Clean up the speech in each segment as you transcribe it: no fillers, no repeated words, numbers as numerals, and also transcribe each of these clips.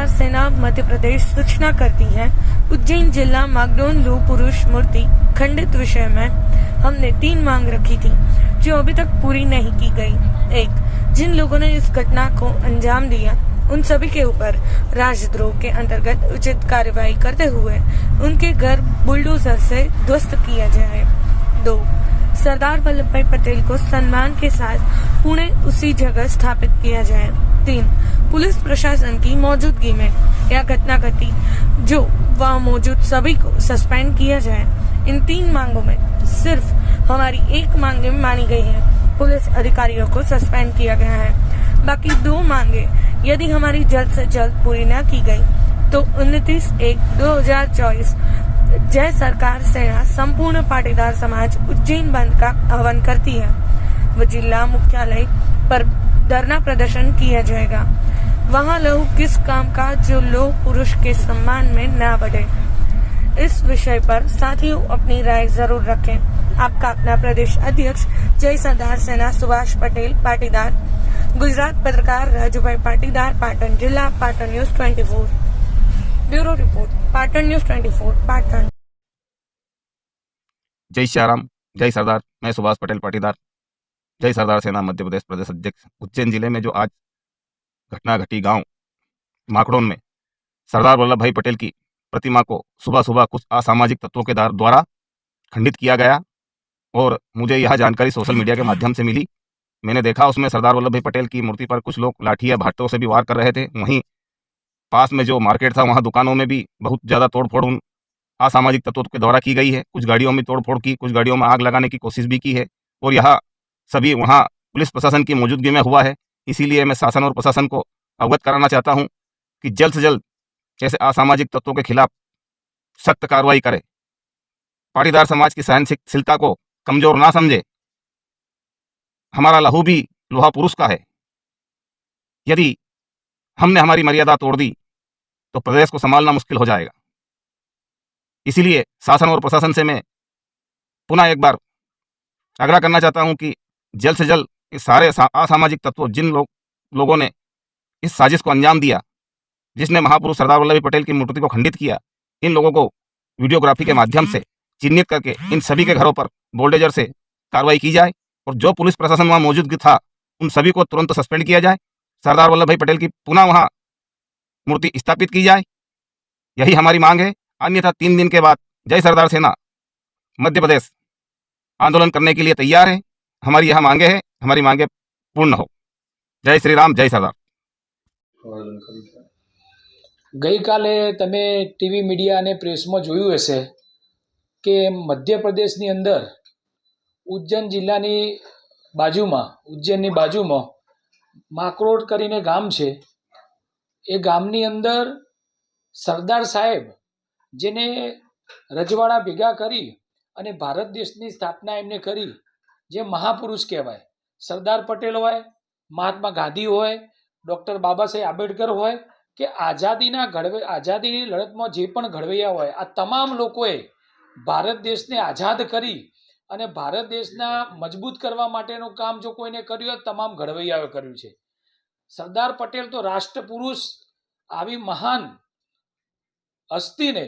सरदार सेना मध्य प्रदेश सूचना करती है, उज्जैन जिला मागडोन लौह पुरुष मूर्ति खंडित विषय में हमने 3 मांग रखी थी जो अभी तक पूरी नहीं की गई। 1. जिन लोगों ने इस घटना को अंजाम दिया उन सभी के ऊपर राजद्रोह के अंतर्गत उचित कार्रवाई करते हुए उनके घर बुलडोजर से ध्वस्त किया जाए। 2. सरदार वल्लभ भाई पटेल को सम्मान के साथ पुणे उसी जगह स्थापित किया जाए। 3. पुलिस प्रशासन की मौजूदगी में यह घटना घटी जो वहाँ मौजूद सभी को सस्पेंड किया जाए। इन 3 मांगों में सिर्फ हमारी एक मांग मानी गई है, पुलिस अधिकारियों को सस्पेंड किया गया है। बाकी 2 मांगे यदि हमारी जल्द से जल्द पूरी न की गई तो 29/1/2024 जय सरकार सेना संपूर्ण पाटीदार समाज उज्जैन बंद का आह्वान करती है। व जिला मुख्यालय पर धरना प्रदर्शन किया जाएगा। वहाँ लहू किस काम का जो लौह पुरुष के सम्मान में न बढ़े। इस विषय पर साथियों अपनी राय जरूर रखें। आपका अपना प्रदेश अध्यक्ष जय सरदार सेना सुभाष पटेल पाटीदार, गुजरात पत्रकार राजूभाई पाटीदार, पाटण जिला, Patan news 24। Bureau report, Patan news 24, Patan. जय श्याराम, जय सरदार। मैं सुभाष पटेल पाटीदार, जय सरदार सेना मध्य प्रदेश प्रदेश अध्यक्ष। उज्जैन जिले में जो आज घटना घटी गांव माकड़ोन में सरदार वल्लभ भाई पटेल की प्रतिमा को सुबह सुबह कुछ असामाजिक तत्वों के द्वारा खंडित किया गया और मुझे यह जानकारी सोशल मीडिया के माध्यम से मिली। मैंने देखा उसमें सरदार वल्लभ भाई पटेल की मूर्ति पर कुछ लोग लाठी या भाटों से भी वार कर रहे थे। वहीं पास में जो मार्केट था वहाँ दुकानों में भी बहुत ज़्यादा तोड़फोड़ उन असामाजिक तत्वों के द्वारा की गई है। कुछ गाड़ियों में तोड़फोड़ की, कुछ गाड़ियों में आग लगाने की कोशिश भी की है और यह सभी वहाँ पुलिस प्रशासन की मौजूदगी में हुआ है। इसीलिए मैं शासन और प्रशासन को अवगत कराना चाहता हूँ कि जल्द से जल्द ऐसे असामाजिक तत्वों के खिलाफ सख्त कार्रवाई करे। पाटीदार समाज की सहनशीलता को कमजोर ना समझे। हमारा लहू भी लोहा पुरुष का है। यदि हमने हमारी मर्यादा तोड़ दी तो प्रदेश को संभालना मुश्किल हो जाएगा। इसीलिए शासन और प्रशासन से मैं पुनः एक बार आग्रह करना चाहता हूं कि जल्द से जल्द इस सारे असामाजिक तत्वों, जिन लोगों ने इस साजिश को अंजाम दिया, जिसने महापुरुष सरदार वल्लभ भाई पटेल की मूर्ति को खंडित किया, इन लोगों को वीडियोग्राफी के माध्यम से चिन्हित करके इन सभी के घरों पर बुलडोजर से कार्रवाई की जाए और जो पुलिस प्रशासन वहाँ मौजूद था उन सभी को तुरंत सस्पेंड किया जाए। सरदार वल्लभ भाई पटेल की पुनः वहाँ मूर्ति स्थापित की जाए। यही हमारी मांग है। अन्यथा 3 दिन के बाद जय सरदार सेना मध्य प्रदेश आंदोलन करने के लिए तैयार है। हमारी यह मांगे है, हमारी मांगे पूर्ण हो। जय श्री राम, जय सरदार। गई काले तमे टीवी मीडिया ने प्रेस में जोयुं हशे के मध्य प्रदेश नी अंदर उज्जैन जिला बाजू में, उज्जैन बाजू में माकरोड करीने गाम छे। ए गामनी अंदर सरदार साहेब जेने रजवाड़ा भेगा करी अने भारत देशनी स्थापना एमने करी, जे महापुरुष कहेवाय। सरदार पटेल होय, महात्मा गांधी होय, डॉक्टर बाबा साहेब आंबेडकर होय के आजादी लड़त में जे पण घड़वैया होय, आ तमाम लोकोए भारत देश ने आजाद करी अने भारत देशना मजबूत करवा माटेनुं काम जो कोईने कर्युं तमाम घड़वैयाओए कर्युं छे। सरदार पटेल तो राष्ट्रपुरुष, आवी महान हस्ती ने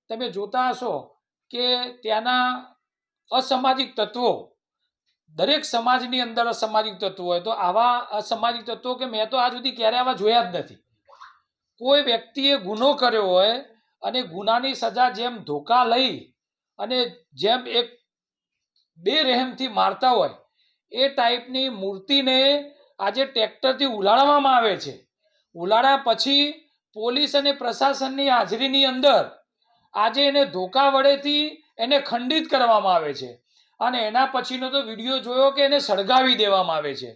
तमे जोता हशो के त्याना असामाजिक तत्वों, दरेक समाजनी अंदर असामाजिक तत्वों होय तो आवा असामाजिक तत्वों के मैं तो आज सुधी क्यारे आवा जोया ज नथी। कोई व्यक्तिए गुनो कर्यो होय अने गुनानी सजा जेम धोका लई अने जेम एक बेरहमथी मारता होय ए टाइपनी मूर्तिने आजे ट्रेक्टरथी उलाड़वामां आवे छे। उलाड़ा पछी पोलीस अने प्रशासननी हाजरीनी अंदर आजे एने धोका वडेथी एने खंडित करवामां आवे छे अने एना पछीनो तो विडियो जोयो के एने सळगावी देवामां आवे छे।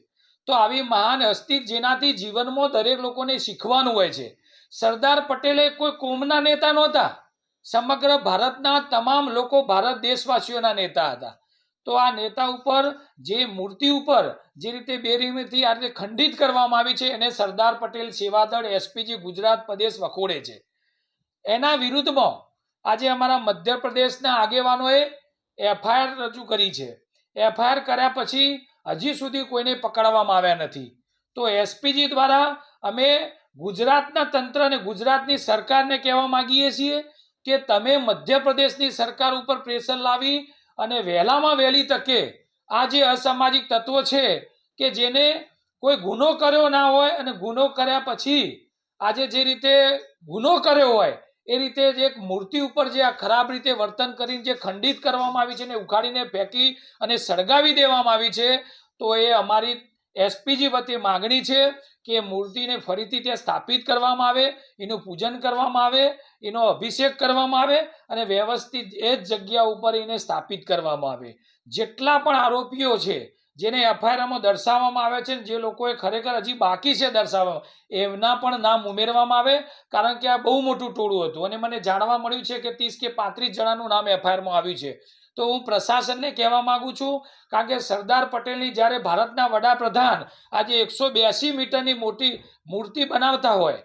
तो आवी महान हस्ती जेनाथी जीवनमां दरेक लोकोने शीखवानुं होय छे। सरदार पटेले कोई कोमना नेता नहोता, समग्र भारतना तमाम लोको भारत देशवासीओना नेता हता। तो आ नेता उपर जे मूर्ति उपर जे रीते बेरहमीथी आ रीते खंडित करवामां आवी छे एने सरदार पटेल सेवादळ एसपीजी गुजरात प्रदेश वखोड़े छे। एना विरुद्धमां आज अमारा मध्य प्रदेशना आगेवानोए एफआईआर रजू करी छे। एफआईआर कर्या पछी हजी सुधी कोईने पकड़वामां आव्या नथी। तो एसपीजी द्वारा अमे ગુજરાતના તંત્ર અને ગુજરાતની સરકારને કહેવા માંગીએ છીએ કે તમે મધ્યપ્રદેશની સરકાર ઉપર પ્રેશર લાવી અને વહેલામાં વહેલી તકે આ જે અસામાજિક તત્વો છે કે જેને કોઈ ગુનો કર્યો ના હોય અને ગુનો કર્યા પછી આજે જે રીતે ગુનો કર્યો હોય એ રીતે જે એક મૂર્તિ ઉપર જે આ ખરાબ રીતે વર્તન કરીને જે ખંડિત કરવામાં આવી છે ને ઉખાડીને ફેંકી અને સળગાવી દેવામાં આવી છે, તો એ અમારી એસપીજી વતી માગણી છે કે મૂર્તિને ફરીથી ત્યાં સ્થાપિત કરવામાં આવે, એનું પૂજન કરવામાં આવે, એનો અભિષેક કરવામાં આવે અને વ્યવસ્થિત એ જ જગ્યા ઉપર એને સ્થાપિત કરવામાં આવે. જેટલા પણ આરોપીઓ છે જેને એફઆઈઆરમાં દર્શાવવામાં આવે છે, જે લોકોએ ખરેખર હજી બાકી છે દર્શાવવામાં, એમના પણ નામ ઉમેરવામાં આવે, કારણ કે આ બહુ મોટું ટોળું હતું અને મને જાણવા મળ્યું છે કે 30 કે 35 જણાનું નામ એફઆઈઆરમાં આવ્યું છે. તો હું પ્રશાસનને કહેવા માંગુ છું, કારણ કે સરદાર પટેલની જ્યારે ભારતના વડાપ્રધાન આજે 182 મીટરની મોટી મૂર્તિ બનાવતા હોય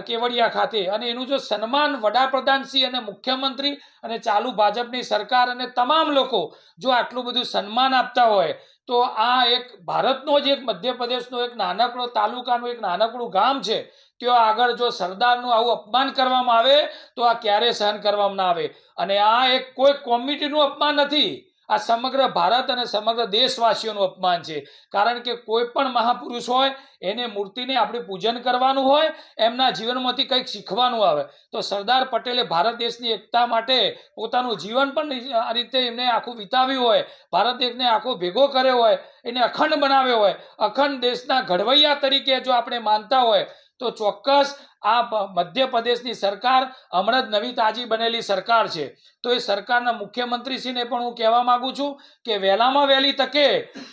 કેવડિયા ખાતે, અને એનું જો સન્માન વડાપ્રધાનશ્રી અને મુખ્યમંત્રી અને ચાલુ ભાજપની સરકાર અને તમામ લોકો જો આટલું બધું સન્માન આપતા હોય, તો આ એક ભારતનો જ એક મધ્યપ્રદેશનો એક નાનકડો તાલુકાનું એક નાનકડું ગામ છે, ત્યાં આગળ જો સરદારનું આવું અપમાન કરવામાં આવે તો આ ક્યારે સહન કરવામાં ના આવે. અને આ એક કોઈ કોમ્યુનિટીનું અપમાન નથી, આ સમગ્ર ભારત અને સમગ્ર દેશવાસીઓનું અપમાન છે. કારણ કે કોઈ પણ મહાપુરુષ હોય એને મૂર્તિને આપણે પૂજન કરવાનું હોય, એમના જીવનમાંથી કંઈક શીખવાનું આવે. તો સરદાર પટેલે ભારત દેશની એકતા માટે પોતાનું જીવન પણ આ રીતે એમને આખું વિતાવ્યું હોય, ભારત દેશને આખો ભેગો કર્યો હોય, એને અખંડ બનાવ્યો હોય, અખંડ દેશના ઘડવૈયા તરીકે જો આપણે માનતા હોય, તો ચોક્કસ આ મધ્યપ્રદેશની સરકાર હમણાં જ નવી તાજી બનેલી સરકાર છે, તો એ સરકારના મુખ્યમંત્રીશ્રીને પણ હું કહેવા માંગુ છું કે વહેલામાં વહેલી તકે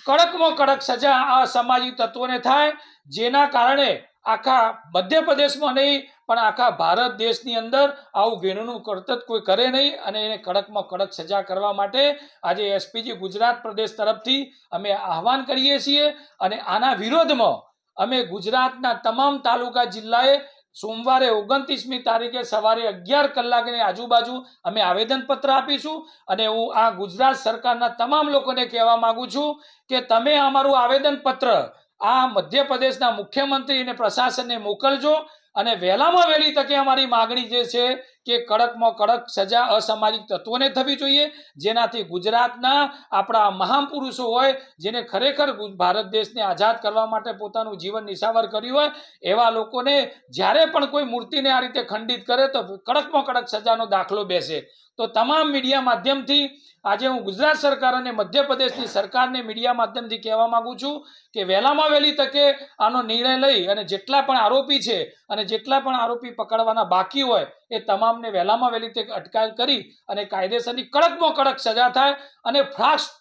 કડકમાં કડક સજા આ અસામાજિક તત્વોને થાય, જેના કારણે આખા મધ્યપ્રદેશમાં નહીં પણ આખા ભારત દેશની અંદર આવું ઘેરનું કરતત કોઈ કરે નહીં, અને એને કડકમાં કડક સજા કરવા માટે આજે એસપીજી ગુજરાત પ્રદેશ તરફથી અમે આહવાન કરીએ છીએ. અને આના વિરોધમાં અમે ગુજરાતના તમામ તાલુકા જિલ્લાએ સોમવારે 29મી તારીખે સવારે 11 કલાકની આજુબાજુ અમે આવેદનપત્ર આપીશું. અને હું આ ગુજરાત સરકારના તમામ લોકોને કહેવા માંગુ છું કે તમે અમારું આવેદનપત્ર આ મધ્યપ્રદેશના મુખ્યમંત્રી અને પ્રશાસનને મોકલજો, અને વહેલામાં વહેલી તકે અમારી માગણી જે છે કે કડકમાં કડક સજા અસામાજિક તત્વોને થવી જોઈએ, જેનાથી ગુજરાતના આપણા મહાપુરુષો હોય, જેને ખરેખર ભારત દેશને આઝાદ કરવા માટે પોતાનું જીવન નિશાવર કર્યું હોય, એવા લોકોને જ્યારે પણ કોઈ મૂર્તિને આ રીતે ખંડિત કરે તો કડકમાં કડક સજાનો દાખલો બેસે. તો તમામ મીડિયા માધ્યમથી આજે હું ગુજરાત સરકાર અને મધ્યપ્રદેશની સરકારને મીડિયા માધ્યમથી કહેવા માંગુ છું કે વહેલામાં વહેલી તકે આનો નિર્ણય લઈ અને જેટલા પણ આરોપી છે અને જેટલા પણ આરોપી પકડવાના બાકી હોય એ તમામને વહેલામાં વહેલી તકે અટકાયત કરી અને કાયદેસરની કડકમાં કડક સજા થાય અને ફાસ્ટ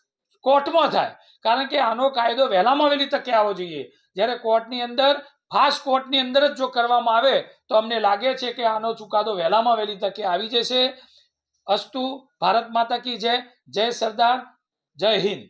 કોર્ટમાં થાય. કારણ કે આનો કાયદો વહેલામાં વહેલી તકે આવવો જોઈએ. જ્યારે કોર્ટની અંદર ફાસ્ટ કોર્ટની અંદર જ જો કરવામાં આવે તો અમને લાગે છે કે આનો ચુકાદો વહેલામાં વહેલી તકે આવી જશે. અસ્તુ. ભારત માતા કી જય. જય સરદાર. જય હિન્દ.